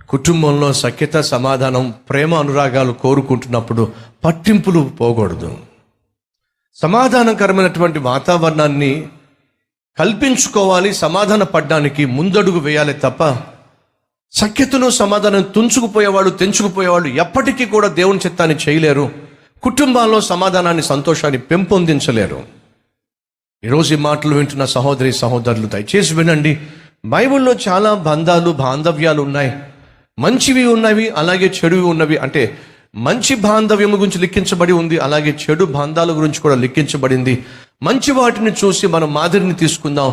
కుటుంబంలో సఖ్యత, సమాధానం, ప్రేమ, అనురాగాలు కోరుకుంటున్నప్పుడు పట్టింపులు పోకూడదు. సమాధానకరమైనటువంటి వాతావరణాన్ని కల్పించుకోవాలి. సమాధాన పడడానికి ముందడుగు వేయాలి తప్ప సఖ్యతను, సమాధానం తుంచుకుపోయేవాళ్ళు, తెంచుకుపోయేవాళ్ళు ఎప్పటికీ కూడా దేవుని చిత్తాన్ని చేయలేరు. కుటుంబాల్లో సమాధానాన్ని, సంతోషాన్ని పెంపొందించలేరు. ఈరోజు ఈ మాటలు వింటున్న సహోదరి సహోదరులు దయచేసి వినండి. బైబిల్లో చాలా బంధాలు, బాంధవ్యాలు ఉన్నాయి. మంచివి ఉన్నవి, అలాగే చెడువి ఉన్నవి. అంటే మంచి బాంధవ్యం గురించి లిఖించబడి ఉంది, అలాగే చెడు బంధాల గురించి కూడా లిఖించబడింది. మంచి వాటిని చూసి మనం మాదిరిని తీసుకుందాం,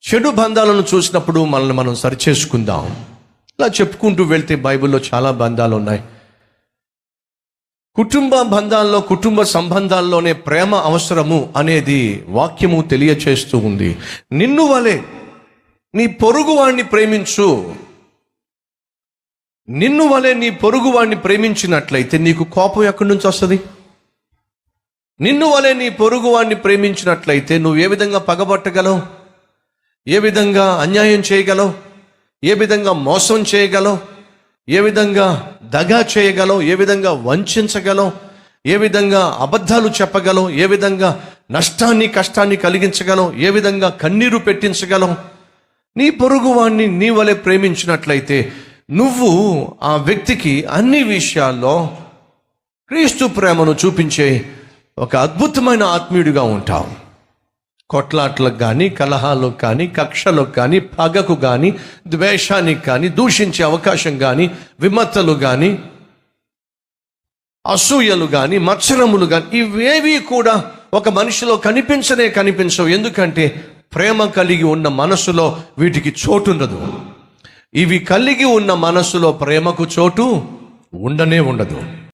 చెడు బంధాలను చూసినప్పుడు మనల్ని మనం సరిచేసుకుందాం. ఇలా చెప్పుకుంటూ వెళ్తే బైబిల్లో చాలా బంధాలు ఉన్నాయి. కుటుంబ బంధాల్లో, కుటుంబ సంబంధాల్లోనే ప్రేమ అవసరము అనేది వాక్యము తెలియచేస్తూ ఉంది. నిన్ను వలె నీ పొరుగువాణ్ణి ప్రేమించు. నిన్ను వలె నీ పొరుగువాణ్ణి ప్రేమించినట్లయితే నీకు కోపం ఎక్కడి నుంచి వస్తుంది? నిన్ను వలె నీ పొరుగువాణ్ణి ప్రేమించినట్లయితే నువ్వు ఏ విధంగా పగబట్టగలవు? ఏ విధంగా అన్యాయం చేయగలవు? ఏ విధంగా మోసం చేయగలవు? ఏ విధంగా దగా చేయగలవు? ఏ విధంగా వంచగలవు? ఏ విధంగా అబద్ధాలు చెప్పగలవు? ఏ విధంగా నష్టాన్ని, కష్టాన్ని కలిగించగలవు? ఏ విధంగా కన్నీరు పెట్టించగలవు? నీ పొరుగువాణ్ణి నీ వలె ప్రేమించినట్లయితే నువ్వు ఆ వ్యక్తికి అన్ని విషయాల్లో క్రీస్తు ప్రేమను చూపించే ఒక అద్భుతమైన ఆత్మీయుడిగా ఉంటావు. కొట్లాట్లకు కానీ, కలహాలకు కానీ, కక్షలకు కానీ, పగకు కానీ, ద్వేషానికి కానీ, దూషించే అవకాశం కానీ, విమత్తలు కానీ, అసూయలు కానీ, మత్సరములు కానీ, ఇవేవి కూడా ఒక మనిషిలో కనిపించవు. ఎందుకంటే ప్రేమ కలిగి ఉన్న మనసులో వీటికి చోటు ఉండదు. ఇవి కలిగి ఉన్న మనసులో ప్రేమకు చోటు ఉండనే ఉండదు.